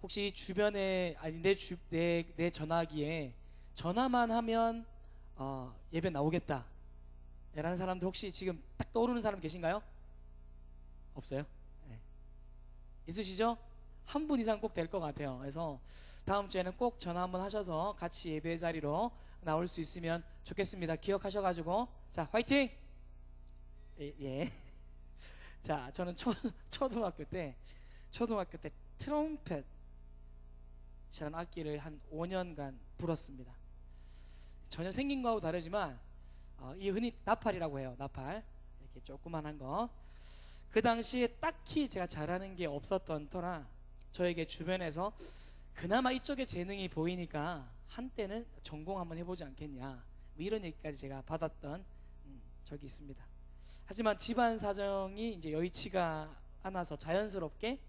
혹시 주변에 아니 내 전화기에 전화만 하면 예배 나오겠다 라는 사람들 혹시 지금 딱 떠오르는 사람 계신가요? 없어요? 네. 있으시죠? 한 분 이상 꼭 될 것 같아요. 그래서 다음 주에는 꼭 전화 한번 하셔서 같이 예배 자리로 나올 수 있으면 좋겠습니다. 기억하셔가지고 자 화이팅! 예. 자 저는 초등학교 때 트럼펫이라는 악기를 한 5년간 불었습니다. 전혀 생긴 거하고 다르지만 이 흔히 나팔이라고 해요. 나팔 이렇게 조그만한 거. 그 당시에 딱히 제가 잘하는 게 없었던 터라 저에게 주변에서 그나마 이쪽에 재능이 보이니까 한때는 전공 한번 해보지 않겠냐 뭐 이런 얘기까지 제가 받았던 적이 있습니다. 하지만 집안 사정이 이제 여의치가 않아서 자연스럽게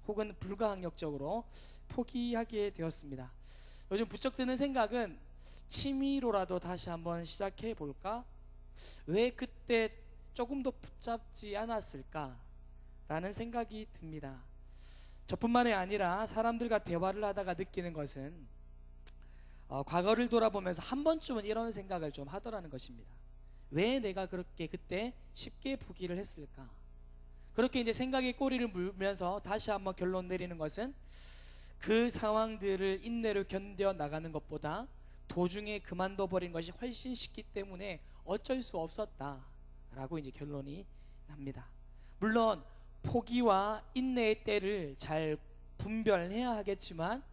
혹은 불가항력적으로 포기하게 되었습니다. 요즘 부쩍 드는 생각은 취미로라도 다시 한번 시작해 볼까? 왜 그때 조금 더 붙잡지 않았을까? 라는 생각이 듭니다. 저뿐만이 아니라 사람들과 대화를 하다가 느끼는 것은 과거를 돌아보면서 한 번쯤은 이런 생각을 좀 하더라는 것입니다. 왜 내가 그렇게 그때 쉽게 포기를 했을까? 그렇게 이제 생각에 꼬리를 물면서 다시 한번 결론 내리는 것은 그 상황들을 인내로 견뎌 나가는 것보다 도중에 그만둬 버린 것이 훨씬 쉽기 때문에 어쩔 수 없었다라고 이제 결론이 납니다. 물론 포기와 인내의 때를 잘 분별해야 하겠지만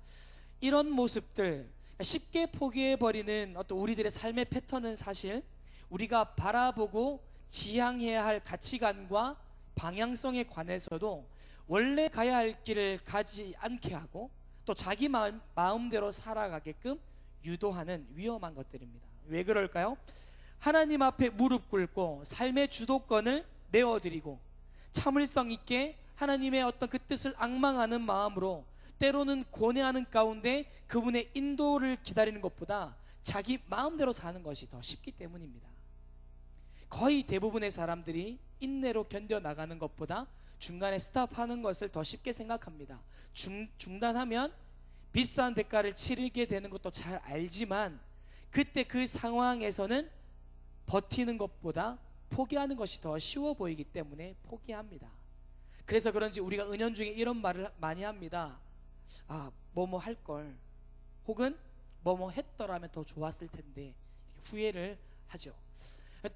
이런 모습들 쉽게 포기해 버리는 어떤 우리들의 삶의 패턴은 사실 우리가 바라보고 지향해야 할 가치관과 방향성에 관해서도 원래 가야 할 길을 가지 않게 하고 또 자기 마음대로 살아가게끔 유도하는 위험한 것들입니다. 왜 그럴까요? 하나님 앞에 무릎 꿇고 삶의 주도권을 내어드리고 참을성 있게 하나님의 어떤 그 뜻을 앙망하는 마음으로 때로는 고뇌하는 가운데 그분의 인도를 기다리는 것보다 자기 마음대로 사는 것이 더 쉽기 때문입니다. 거의 대부분의 사람들이 인내로 견뎌나가는 것보다 중간에 스탑하는 것을 더 쉽게 생각합니다. 중단하면 비싼 대가를 치르게 되는 것도 잘 알지만 그때 그 상황에서는 버티는 것보다 포기하는 것이 더 쉬워 보이기 때문에 포기합니다. 그래서 그런지 우리가 은연중에 이런 말을 많이 합니다. 뭐뭐 할걸 혹은 뭐뭐 했더라면 더 좋았을 텐데 후회를 하죠.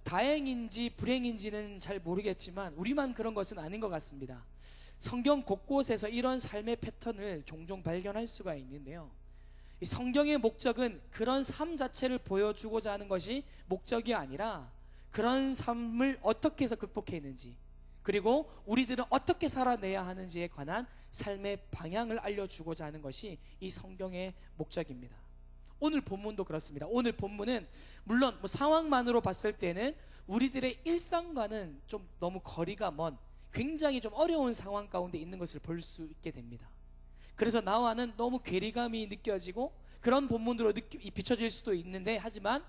다행인지 불행인지는 잘 모르겠지만 우리만 그런 것은 아닌 것 같습니다. 성경 곳곳에서 이런 삶의 패턴을 종종 발견할 수가 있는데요. 이 성경의 목적은 그런 삶 자체를 보여주고자 하는 것이 목적이 아니라 그런 삶을 어떻게 해서 극복했는지 그리고 우리들은 어떻게 살아내야 하는지에 관한 삶의 방향을 알려주고자 하는 것이 이 성경의 목적입니다. 오늘 본문도 그렇습니다. 오늘 본문은 물론 상황만으로 봤을 때는 우리들의 일상과는 좀 너무 거리가 먼 굉장히 좀 어려운 상황 가운데 있는 것을 볼 수 있게 됩니다. 그래서 나와는 너무 괴리감이 느껴지고 그런 본문으로 비춰질 수도 있는데 하지만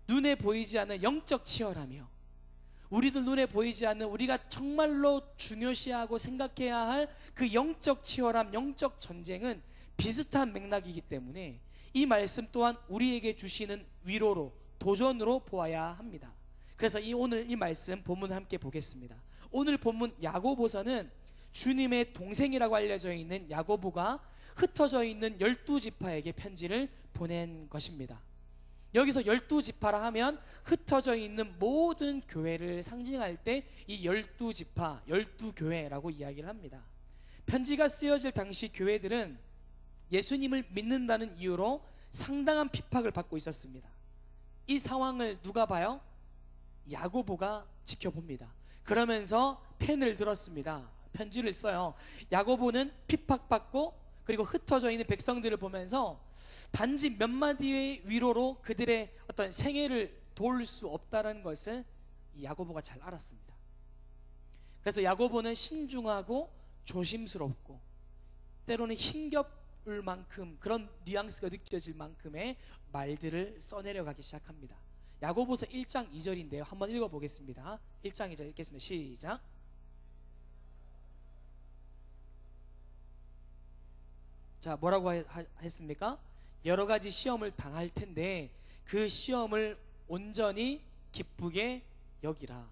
눈에 보이지 않는 영적 치열하며 우리들 눈에 보이지 않는 우리가 정말로 중요시하고 생각해야 할 그 영적 치열함, 영적 전쟁은 비슷한 맥락이기 때문에 이 말씀 또한 우리에게 주시는 위로로 도전으로 보아야 합니다. 그래서 오늘 이 말씀 본문 함께 보겠습니다. 오늘 본문 야고보서는 주님의 동생이라고 알려져 있는 야고보가 흩어져 있는 12지파에게 편지를 보낸 것입니다. 여기서 12지파라 하면 흩어져 있는 모든 교회를 상징할 때 이 12지파, 12교회라고 이야기를 합니다. 편지가 쓰여질 당시 교회들은 예수님을 믿는다는 이유로 상당한 핍박을 받고 있었습니다. 이 상황을 누가 봐요? 야고보가 지켜봅니다. 그러면서 펜을 들었습니다. 편지를 써요. 야고보는 핍박받고 그리고 흩어져 있는 백성들을 보면서 단지 몇 마디의 위로로 그들의 어떤 생애를 도울 수 없다는 것을 야고보가 잘 알았습니다. 그래서 야고보는 신중하고 조심스럽고 때로는 힘겹을 만큼 그런 뉘앙스가 느껴질 만큼의 말들을 써내려가기 시작합니다. 야고보서 1장 2절인데요. 한번 읽어보겠습니다. 1장 2절 읽겠습니다. 시작. 자, 뭐라고 했습니까? 여러 가지 시험을 당할 텐데 그 시험을 온전히 기쁘게 여기라.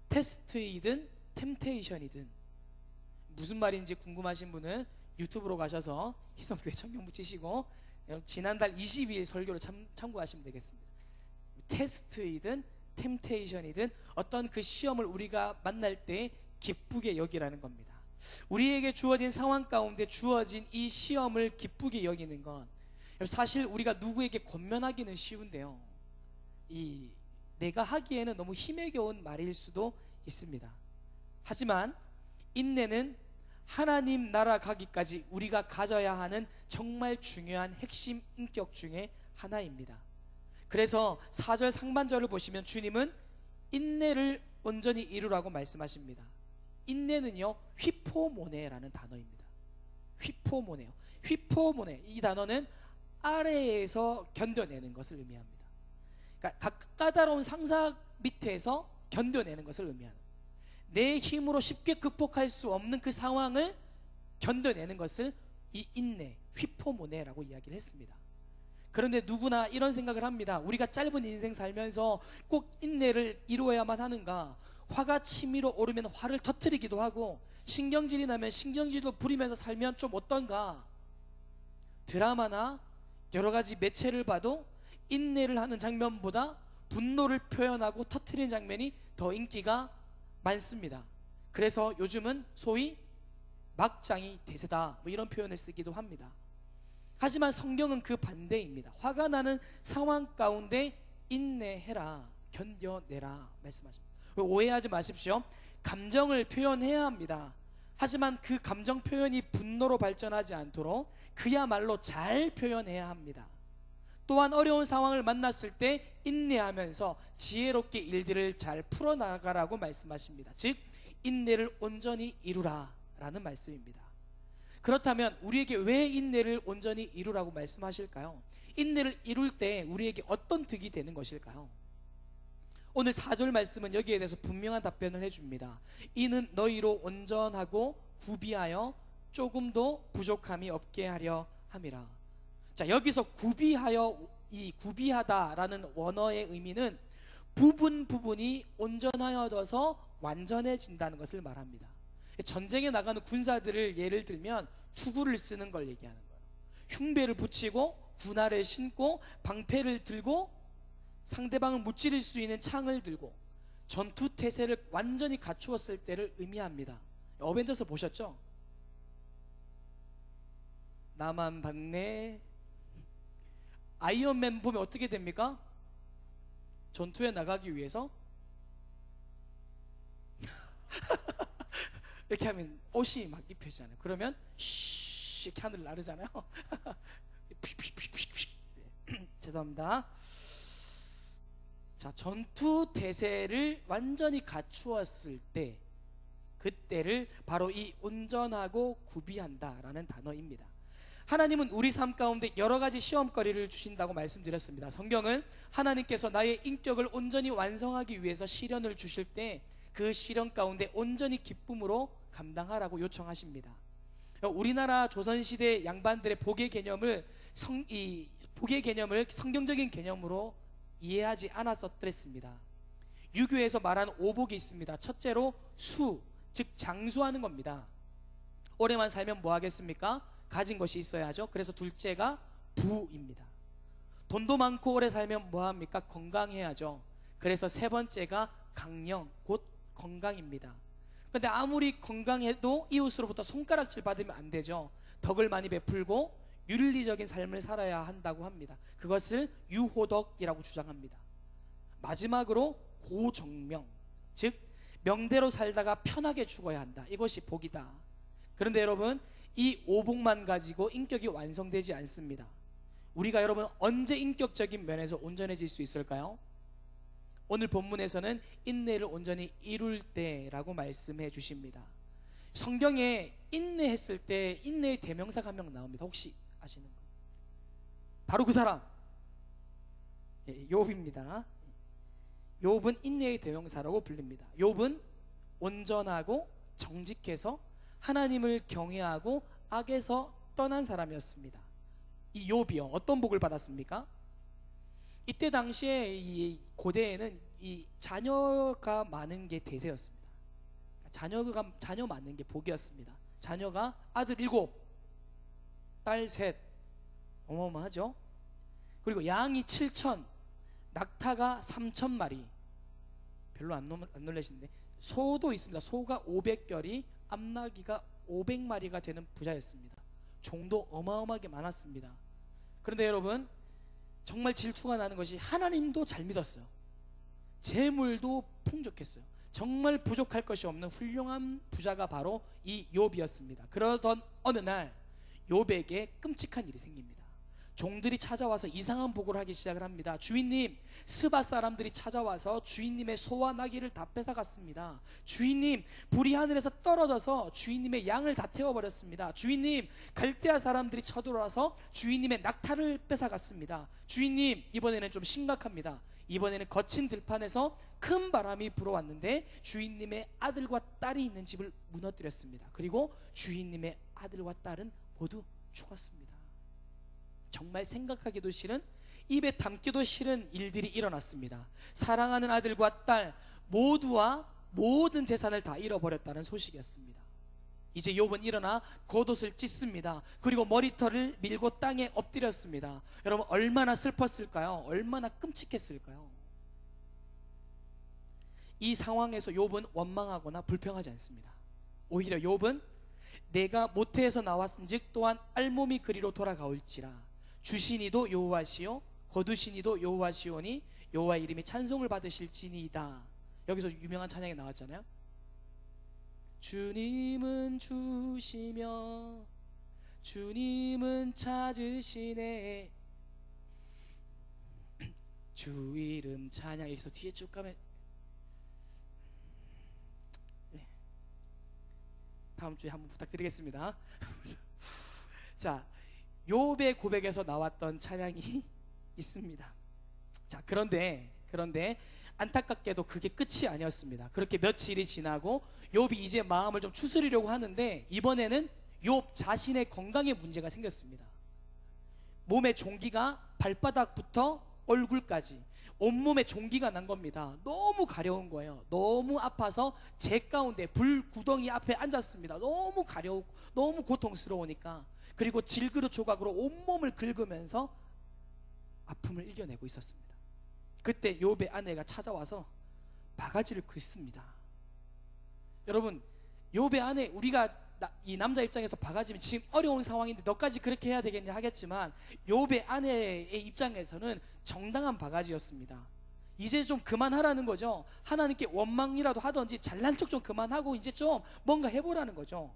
테스트이든 템테이션이든. 무슨 말인지 궁금하신 분은 유튜브로 가셔서 희성교회 청경부 치시고 지난달 22일 설교를 참고하시면 되겠습니다. 테스트이든 템테이션이든 어떤 그 시험을 우리가 만날 때 기쁘게 여기라는 겁니다. 우리에게 주어진 상황 가운데 주어진 이 시험을 기쁘게 여기는 건 사실 우리가 누구에게 권면하기는 쉬운데요, 내가 하기에는 너무 힘에 겨운 말일 수도 있습니다. 하지만 인내는 하나님 나라 가기까지 우리가 가져야 하는 정말 중요한 핵심 인격 중에 하나입니다. 그래서 4절 상반절을 보시면 주님은 인내를 온전히 이루라고 말씀하십니다. 인내는요, 휘포모네라는 단어입니다. 휘포모네요. 휘포모네, 이 단어는 아래에서 견뎌내는 것을 의미합니다. 그러니까 까다로운 상사 밑에서 견뎌내는 것을 의미합니다. 내 힘으로 쉽게 극복할 수 없는 그 상황을 견뎌내는 것을 이 인내, 휘포모네라고 이야기를 했습니다. 그런데 누구나 이런 생각을 합니다. 우리가 짧은 인생 살면서 꼭 인내를 이루어야만 하는가? 화가 치밀어 오르면 화를 터뜨리기도 하고 신경질이 나면 신경질도 부리면서 살면 좀 어떤가? 드라마나 여러 가지 매체를 봐도 인내를 하는 장면보다 분노를 표현하고 터뜨리는 장면이 더 인기가 많습니다. 그래서 요즘은 소위 막장이 대세다, 뭐 이런 표현을 쓰기도 합니다. 하지만 성경은 그 반대입니다. 화가 나는 상황 가운데 인내해라, 견뎌내라 말씀하십니다. 오해하지 마십시오. 감정을 표현해야 합니다. 하지만 그 감정 표현이 분노로 발전하지 않도록 그야말로 잘 표현해야 합니다. 또한 어려운 상황을 만났을 때 인내하면서 지혜롭게 일들을 잘 풀어나가라고 말씀하십니다. 즉 인내를 온전히 이루라 라는 말씀입니다. 그렇다면 우리에게 왜 인내를 온전히 이루라고 말씀하실까요? 인내를 이룰 때 우리에게 어떤 득이 되는 것일까요? 오늘 4절 말씀은 여기에 대해서 분명한 답변을 해줍니다. 이는 너희로 온전하고 구비하여 조금도 부족함이 없게 하려 함이라. 자, 여기서 구비하여, 이 구비하다라는 원어의 의미는 부분이 온전하여져서 완전해진다는 것을 말합니다. 전쟁에 나가는 군사들을 예를 들면 투구를 쓰는 걸 얘기하는 거예요. 흉배를 붙이고 군화를 신고 방패를 들고 상대방을 무찌를 수 있는 창을 들고 전투 태세를 완전히 갖추었을 때를 의미합니다. 어벤져스 보셨죠? 나만 봤네. 아이언맨 보면 어떻게 됩니까? 전투에 나가기 위해서 이렇게 하면 옷이 막 입혀지잖아요. 그러면 쉬 이렇게 하늘을 나르잖아요. 죄송합니다. 자, 전투 태세를 완전히 갖추었을 때, 그때를 바로 이 온전하고 구비한다라는 단어입니다. 하나님은 우리 삶 가운데 여러 가지 시험거리를 주신다고 말씀드렸습니다. 성경은 하나님께서 나의 인격을 온전히 완성하기 위해서 시련을 주실 때 그 시련 가운데 온전히 기쁨으로 감당하라고 요청하십니다. 우리나라 조선시대 양반들의 복의 개념을 성경적인 개념으로 이해하지 않았었더랬습니다. 유교에서 말하는 오복이 있습니다. 첫째로 수, 즉 장수하는 겁니다. 오래만 살면 뭐 하겠습니까? 가진 것이 있어야죠. 그래서 둘째가 부입니다. 돈도 많고 오래 살면 뭐 합니까? 건강해야죠. 그래서 세 번째가 강령, 곧 건강입니다. 그런데 아무리 건강해도 이웃으로부터 손가락질 받으면 안 되죠. 덕을 많이 베풀고 윤리적인 삶을 살아야 한다고 합니다. 그것을 유호덕이라고 주장합니다. 마지막으로 고정명, 즉 명대로 살다가 편하게 죽어야 한다. 이것이 복이다. 그런데 여러분, 이 오복만 가지고 인격이 완성되지 않습니다. 우리가 여러분 언제 인격적인 면에서 온전해질 수 있을까요? 오늘 본문에서는 인내를 온전히 이룰 때라고 말씀해 주십니다. 성경에 인내했을 때 인내의 대명사가 한 명 나옵니다. 혹시 아시는 분? 바로 그 사람, 욥입니다. 욥은 인내의 대명사라고 불립니다. 욥은 온전하고 정직해서 하나님을 경외하고 악에서 떠난 사람이었습니다. 이 욥이요, 어떤 복을 받았습니까? 이때 당시에 이 고대에는 이 자녀가 많은 게 대세였습니다. 자녀 많은 게 복이었습니다. 자녀가 아들 7, 딸 3, 어마어마하죠. 그리고 양이 7천, 낙타가 3천 마리. 별로 안 놀라시는데 소도 있습니다. 소가 500결이, 암나귀가 500마리가 되는 부자였습니다. 종도 어마어마하게 많았습니다. 그런데 여러분, 정말 질투가 나는 것이 하나님도 잘 믿었어요. 재물도 풍족했어요. 정말 부족할 것이 없는 훌륭한 부자가 바로 이 욥이었습니다. 그러던 어느 날 욥에게 끔찍한 일이 생깁니다. 종들이 찾아와서 이상한 보고를 하기 시작을 합니다. 주인님, 스바 사람들이 찾아와서 주인님의 소와 나귀를 다 뺏어갔습니다. 주인님, 불이 하늘에서 떨어져서 주인님의 양을 다 태워버렸습니다. 주인님, 갈대아 사람들이 쳐들어와서 주인님의 낙타를 뺏어갔습니다. 주인님, 이번에는 좀 심각합니다. 이번에는 거친 들판에서 큰 바람이 불어왔는데 주인님의 아들과 딸이 있는 집을 무너뜨렸습니다. 그리고 주인님의 아들과 딸은 모두 죽었습니다. 정말 생각하기도 싫은, 입에 담기도 싫은 일들이 일어났습니다. 사랑하는 아들과 딸 모두와 모든 재산을 다 잃어버렸다는 소식이었습니다. 이제 욥은 일어나 겉옷을 찢습니다. 그리고 머리털을 밀고 땅에 엎드렸습니다. 여러분, 얼마나 슬펐을까요? 얼마나 끔찍했을까요? 이 상황에서 욥은 원망하거나 불평하지 않습니다. 오히려 욥은 내가 모태에서 나왔은즉 또한 알몸이 그리로 돌아가올지라. 주시니도 여호와시요 거두시니도 여호와시오니 여호와 이름이 찬송을 받으실지니이다. 여기서 유명한 찬양이 나왔잖아요. 주님은 주시며 주님은 찾으시네. 주 이름 찬양. 여기서 뒤에 쭉 가면 다음 주에 한번 부탁드리겠습니다. 자, 욥의 고백에서 나왔던 찬양이 있습니다. 자, 그런데 안타깝게도 그게 끝이 아니었습니다. 그렇게 며칠이 지나고 욥이 이제 마음을 좀 추스리려고 하는데 이번에는 욥 자신의 건강에 문제가 생겼습니다. 몸의 종기가 발바닥부터 얼굴까지 온몸에 종기가 난 겁니다. 너무 가려운 거예요. 너무 아파서 재 가운데 불구덩이 앞에 앉았습니다. 너무 가려우고 너무 고통스러우니까. 그리고 질그릇 조각으로 온몸을 긁으면서 아픔을 이겨내고 있었습니다. 그때 욥의 아내가 찾아와서 바가지를 긁습니다. 여러분, 욥의 아내, 우리가 이 남자 입장에서 바가지면 지금 어려운 상황인데 너까지 그렇게 해야 되겠냐 하겠지만 욥의 아내의 입장에서는 정당한 바가지였습니다. 이제 좀 그만하라는 거죠. 하나님께 원망이라도 하든지 잘난 척 좀 그만하고 이제 좀 뭔가 해보라는 거죠.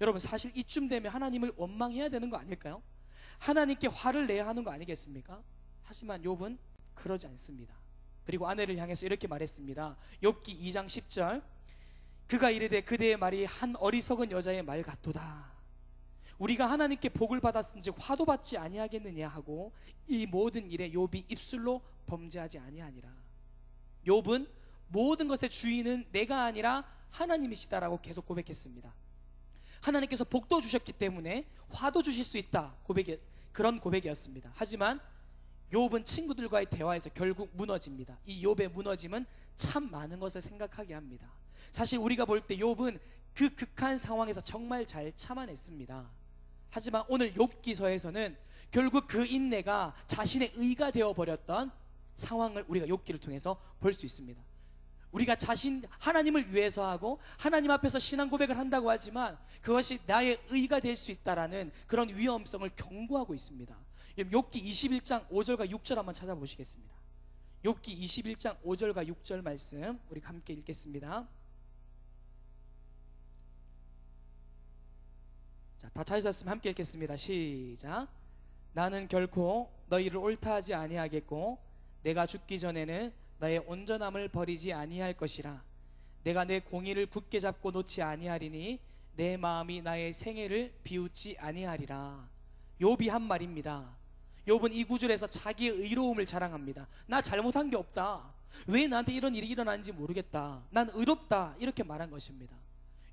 여러분, 사실 이쯤 되면 하나님을 원망해야 되는 거 아닐까요? 하나님께 화를 내야 하는 거 아니겠습니까? 하지만 욥은 그러지 않습니다. 그리고 아내를 향해서 이렇게 말했습니다. 욥기 2장 10절, 그가 이르되 그대의 말이 한 어리석은 여자의 말 같도다. 우리가 하나님께 복을 받았은즉 화도 받지 아니하겠느냐 하고 이 모든 일에 욥이 입술로 범죄하지 아니하니라. 욥은 모든 것의 주인은 내가 아니라 하나님이시다라고 계속 고백했습니다. 하나님께서 복도 주셨기 때문에 화도 주실 수 있다, 그런 고백이었습니다. 하지만 욥은 친구들과의 대화에서 결국 무너집니다. 이 욥의 무너짐은 참 많은 것을 생각하게 합니다. 사실 우리가 볼 때 욥은 그 극한 상황에서 정말 잘 참아냈습니다. 하지만 오늘 욥기서에서는 결국 그 인내가 자신의 의가 되어버렸던 상황을 우리가 욥기를 통해서 볼 수 있습니다. 우리가 하나님을 위해서 하고 하나님 앞에서 신앙 고백을 한다고 하지만 그것이 나의 의가 될 수 있다라는 그런 위험성을 경고하고 있습니다. 욥기 21장 5절과 6절 한번 찾아보시겠습니다. 욥기 21장 5절과 6절 말씀 우리 함께 읽겠습니다. 자, 다 찾으셨으면 함께 읽겠습니다. 시작. 나는 결코 너희를 옳다 하지 아니하겠고 내가 죽기 전에는 나의 온전함을 버리지 아니할 것이라. 내가 내 공의를 굳게 잡고 놓지 아니하리니 내 마음이 나의 생애를 비웃지 아니하리라. 욥이 한 말입니다. 욥은 이 구절에서 자기의 의로움을 자랑합니다. 나 잘못한 게 없다. 왜 나한테 이런 일이 일어나는지 모르겠다. 난 의롭다. 이렇게 말한 것입니다.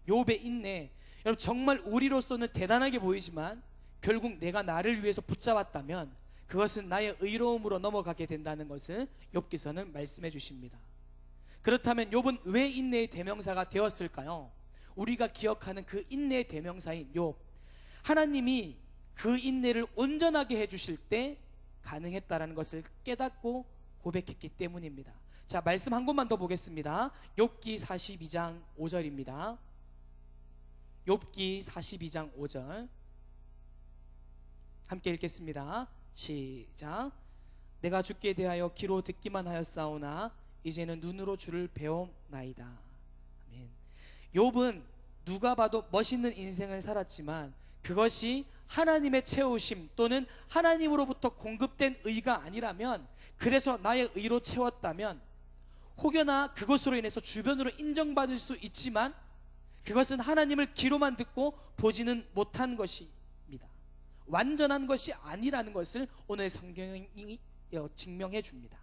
욥의 인내, 여러분, 정말 우리로서는 대단하게 보이지만 결국 내가 나를 위해서 붙잡았다면 그것은 나의 의로움으로 넘어가게 된다는 것을 욥기서는 말씀해 주십니다. 그렇다면 욥은 왜 인내의 대명사가 되었을까요? 우리가 기억하는 그 인내의 대명사인 욥, 하나님이 그 인내를 온전하게 해주실 때 가능했다라는 것을 깨닫고 고백했기 때문입니다. 자, 말씀 한 곳만 더 보겠습니다. 욥기 42장 5절입니다. 욥기 42장 5절 함께 읽겠습니다. 시작. 내가 주께 대하여 귀로 듣기만 하였사오나 이제는 눈으로 주를 배움나이다. 아멘. 욥은 누가 봐도 멋있는 인생을 살았지만 그것이 하나님의 채우심 또는 하나님으로부터 공급된 의가 아니라면, 그래서 나의 의로 채웠다면 혹여나 그것으로 인해서 주변으로 인정받을 수 있지만 그것은 하나님을 귀로만 듣고 보지는 못한 것입니다. 완전한 것이 아니라는 것을 오늘 성경이 증명해 줍니다.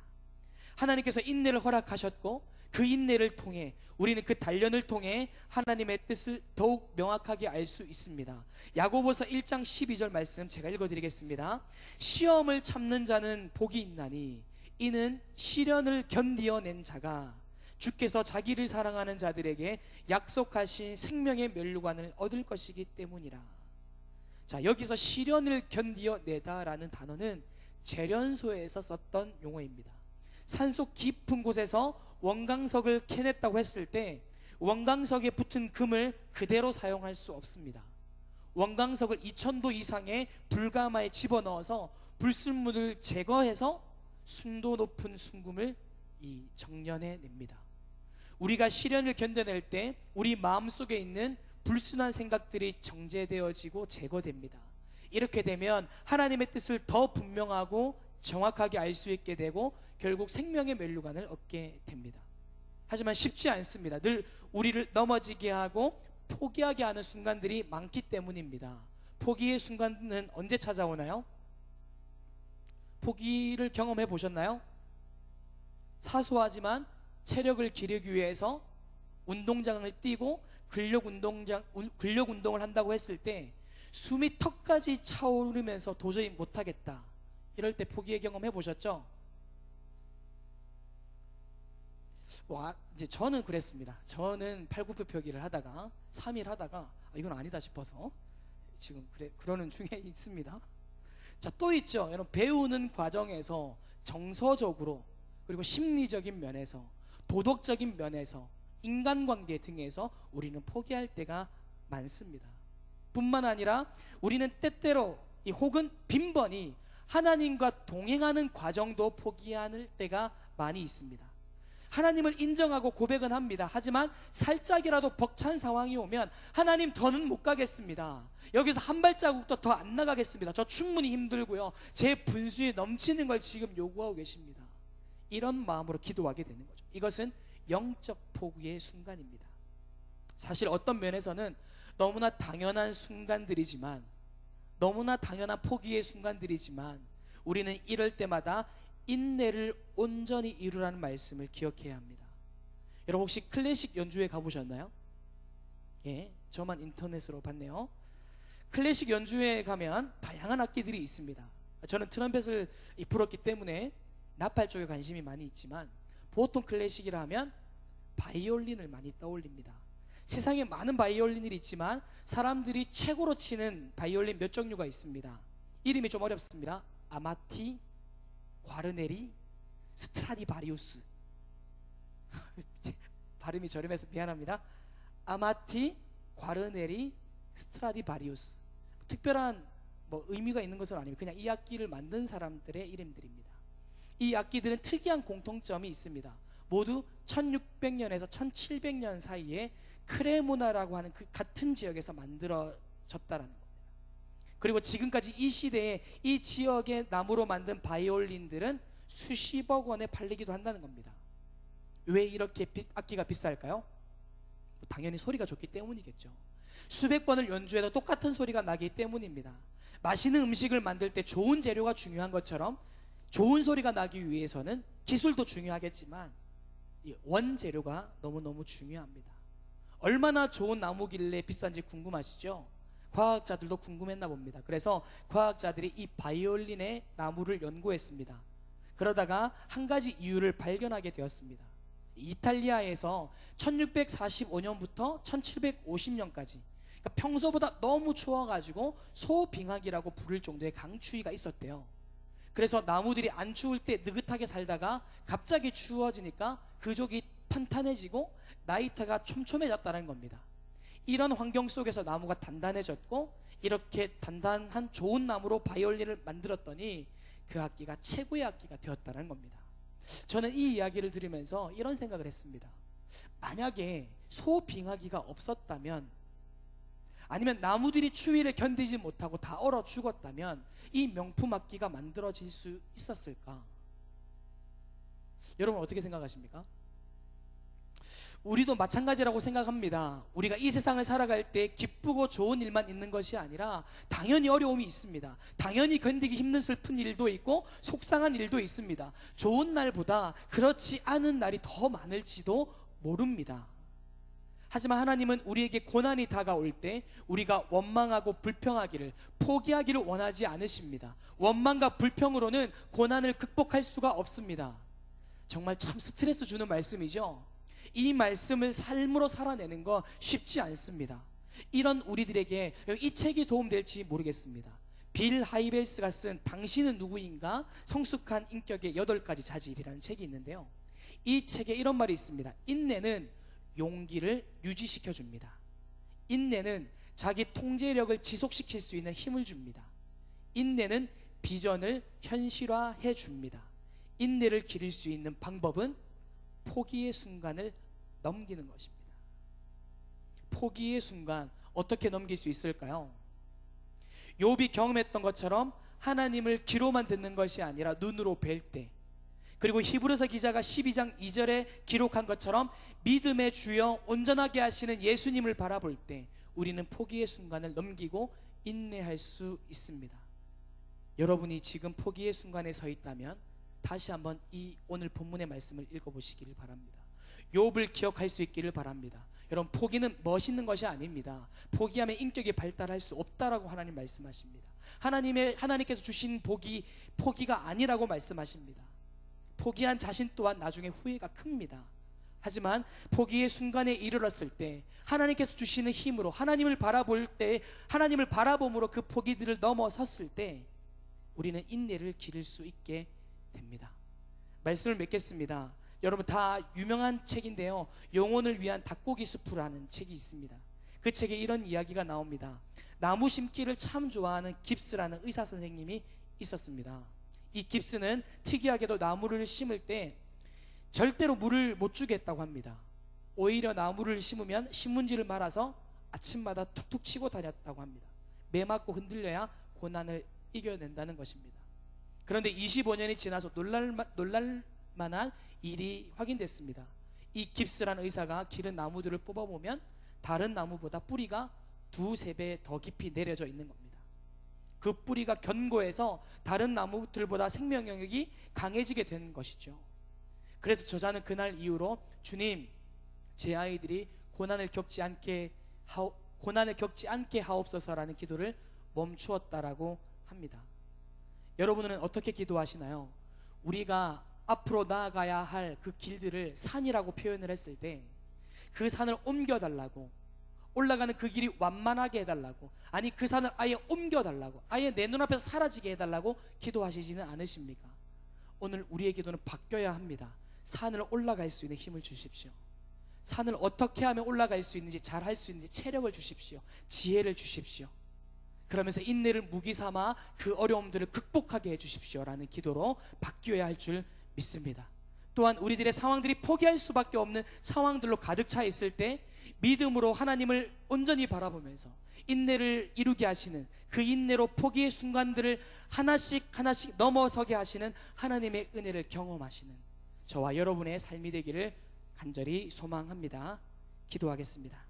하나님께서 인내를 허락하셨고 그 인내를 통해 우리는 그 단련을 통해 하나님의 뜻을 더욱 명확하게 알 수 있습니다. 야고보서 1장 12절 말씀 제가 읽어드리겠습니다. 시험을 참는 자는 복이 있나니 이는 시련을 견디어낸 자가 주께서 자기를 사랑하는 자들에게 약속하신 생명의 면류관을 얻을 것이기 때문이라. 자, 여기서 시련을 견디어내다라는 단어는 재련소에서 썼던 용어입니다. 산속 깊은 곳에서 원광석을 캐냈다고 했을 때 원광석에 붙은 금을 그대로 사용할 수 없습니다. 원광석을 2000도 이상의 불가마에 집어넣어서 불순물을 제거해서 순도 높은 순금을 정련해냅니다. 우리가 시련을 견뎌낼 때 우리 마음속에 있는 불순한 생각들이 정제되어지고 제거됩니다. 이렇게 되면 하나님의 뜻을 더 분명하고 정확하게 알 수 있게 되고 결국 생명의 면류관을 얻게 됩니다. 하지만 쉽지 않습니다. 늘 우리를 넘어지게 하고 포기하게 하는 순간들이 많기 때문입니다. 포기의 순간은 언제 찾아오나요? 포기를 경험해 보셨나요? 사소하지만 체력을 기르기 위해서 운동장을 뛰고 근력 운동을 한다고 했을 때 숨이 턱까지 차오르면서 도저히 못하겠다, 이럴 때 포기의 경험 해보셨죠? 이제 저는 그랬습니다. 저는 팔굽혀펴기를 하다가 3일 하다가 이건 아니다 싶어서 지금 그러는 중에 있습니다. 자, 또 있죠. 여러분, 배우는 과정에서 정서적으로 그리고 심리적인 면에서 도덕적인 면에서 인간관계 등에서 우리는 포기할 때가 많습니다. 뿐만 아니라 우리는 때때로 혹은 빈번히 하나님과 동행하는 과정도 포기하는 때가 많이 있습니다. 하나님을 인정하고 고백은 합니다. 하지만 살짝이라도 벅찬 상황이 오면 하나님, 더는 못 가겠습니다. 여기서 한 발자국도 더 안 나가겠습니다. 저 충분히 힘들고요, 제 분수에 넘치는 걸 지금 요구하고 계십니다. 이런 마음으로 기도하게 되는 거죠. 이것은 영적 포기의 순간입니다. 사실 어떤 면에서는 너무나 당연한 순간들이지만, 너무나 당연한 포기의 순간들이지만 우리는 이럴 때마다 인내를 온전히 이루라는 말씀을 기억해야 합니다. 여러분, 혹시 클래식 연주회 가보셨나요? 예, 저만 인터넷으로 봤네요. 클래식 연주회에 가면 다양한 악기들이 있습니다. 저는 트럼펫을 불었기 때문에 나팔 쪽에 관심이 많이 있지만 보통 클래식이라 하면 바이올린을 많이 떠올립니다. 세상에 많은 바이올린이 있지만 사람들이 최고로 치는 바이올린 몇 종류가 있습니다. 이름이 좀 어렵습니다. 아마티, 과르네리, 스트라디바리우스. 발음이 저렴해서 미안합니다. 아마티, 과르네리, 스트라디바리우스. 특별한 의미가 있는 것은 아닙니다. 그냥 이 악기를 만든 사람들의 이름들입니다. 이 악기들은 특이한 공통점이 있습니다. 모두 1600년에서 1700년 사이에 크레모나라고 하는 그 같은 지역에서 만들어졌다라는 겁니다. 그리고 지금까지 이 시대에 이 지역의 나무로 만든 바이올린들은 수십억 원에 팔리기도 한다는 겁니다. 왜 이렇게 악기가 비쌀까요? 당연히 소리가 좋기 때문이겠죠. 수백 번을 연주해도 똑같은 소리가 나기 때문입니다. 맛있는 음식을 만들 때 좋은 재료가 중요한 것처럼 좋은 소리가 나기 위해서는 기술도 중요하겠지만 이 원재료가 너무너무 중요합니다. 얼마나 좋은 나무길래 비싼지 궁금하시죠? 과학자들도 궁금했나 봅니다. 그래서 과학자들이 이 바이올린의 나무를 연구했습니다. 그러다가 한 가지 이유를 발견하게 되었습니다. 이탈리아에서 1645년부터 1750년까지, 그러니까 평소보다 너무 추워가지고 소빙하기라고 부를 정도의 강추위가 있었대요. 그래서 나무들이 안 추울 때 느긋하게 살다가 갑자기 추워지니까 그족이 탄탄해지고 나이테가 촘촘해졌다는 겁니다. 이런 환경 속에서 나무가 단단해졌고, 이렇게 단단한 좋은 나무로 바이올린을 만들었더니 그 악기가 최고의 악기가 되었다는 겁니다. 저는 이 이야기를 들으면서 이런 생각을 했습니다. 만약에 소빙하기가 없었다면, 아니면 나무들이 추위를 견디지 못하고 다 얼어 죽었다면 이 명품 악기가 만들어질 수 있었을까? 여러분 어떻게 생각하십니까? 우리도 마찬가지라고 생각합니다. 우리가 이 세상을 살아갈 때 기쁘고 좋은 일만 있는 것이 아니라 당연히 어려움이 있습니다. 당연히 견디기 힘든 슬픈 일도 있고 속상한 일도 있습니다. 좋은 날보다 그렇지 않은 날이 더 많을지도 모릅니다. 하지만 하나님은 우리에게 고난이 다가올 때 우리가 원망하고 불평하기를, 포기하기를 원하지 않으십니다. 원망과 불평으로는 고난을 극복할 수가 없습니다. 정말 참 스트레스 주는 말씀이죠. 이 말씀을 삶으로 살아내는 거 쉽지 않습니다. 이런 우리들에게 이 책이 도움될지 모르겠습니다. 빌 하이벨스가 쓴 당신은 누구인가? 성숙한 인격의 8가지 자질이라는 책이 있는데요, 이 책에 이런 말이 있습니다. 인내는 용기를 유지시켜 줍니다. 인내는 자기 통제력을 지속시킬 수 있는 힘을 줍니다. 인내는 비전을 현실화해 줍니다. 인내를 기를 수 있는 방법은 포기의 순간을 넘기는 것입니다. 포기의 순간 어떻게 넘길 수 있을까요? 욥이 경험했던 것처럼 하나님을 귀로만 듣는 것이 아니라 눈으로 뵐 때, 그리고 히브리서 기자가 12장 2절에 기록한 것처럼 믿음의 주여 온전하게 하시는 예수님을 바라볼 때 우리는 포기의 순간을 넘기고 인내할 수 있습니다. 여러분이 지금 포기의 순간에 서 있다면 다시 한번 이 오늘 본문의 말씀을 읽어보시기를 바랍니다. 욥을 기억할 수 있기를 바랍니다. 여러분, 포기는 멋있는 것이 아닙니다. 포기하면 인격이 발달할 수 없다라고 하나님 말씀하십니다. 하나님께서 주신 복이 포기가 아니라고 말씀하십니다. 포기한 자신 또한 나중에 후회가 큽니다. 하지만 포기의 순간에 이르렀을 때 하나님께서 주시는 힘으로 하나님을 바라볼 때, 하나님을 바라봄으로 그 포기들을 넘어섰을 때 우리는 인내를 기를 수 있게 됩니다. 말씀을 맺겠습니다. 여러분, 다 유명한 책인데요, 영혼을 위한 닭고기 수프라는 책이 있습니다. 그 책에 이런 이야기가 나옵니다. 나무 심기를 참 좋아하는 깁스라는 의사 선생님이 있었습니다. 이 깁스는 특이하게도 나무를 심을 때 절대로 물을 못 주겠다고 합니다. 오히려 나무를 심으면 신문지를 말아서 아침마다 툭툭 치고 다녔다고 합니다. 매 맞고 흔들려야 고난을 이겨낸다는 것입니다. 그런데 25년이 지나서 놀랄만한 일이 확인됐습니다. 이 깁스라는 의사가 기른 나무들을 뽑아보면 다른 나무보다 뿌리가 2~3배 더 깊이 내려져 있는 겁니다. 그 뿌리가 견고해서 다른 나무들보다 생명 영역이 강해지게 된 것이죠. 그래서 저자는 그날 이후로 주님, 제 아이들이 고난을 겪지 않게 하옵소서라는 기도를 멈추었다라고 합니다. 여러분은 어떻게 기도하시나요? 우리가 앞으로 나아가야 할 그 길들을 산이라고 표현을 했을 때 그 산을 옮겨달라고, 올라가는 그 길이 완만하게 해달라고, 아니 그 산을 아예 옮겨달라고, 아예 내 눈앞에서 사라지게 해달라고 기도하시지는 않으십니까? 오늘 우리의 기도는 바뀌어야 합니다. 산을 올라갈 수 있는 힘을 주십시오. 산을 어떻게 하면 올라갈 수 있는지, 잘 할 수 있는지 체력을 주십시오. 지혜를 주십시오. 그러면서 인내를 무기 삼아 그 어려움들을 극복하게 해주십시오라는 기도로 바뀌어야 할 줄 믿습니다. 또한 우리들의 상황들이 포기할 수밖에 없는 상황들로 가득 차 있을 때 믿음으로 하나님을 온전히 바라보면서 인내를 이루게 하시는, 그 인내로 포기의 순간들을 하나씩 넘어서게 하시는 하나님의 은혜를 경험하시는 저와 여러분의 삶이 되기를 간절히 소망합니다. 기도하겠습니다.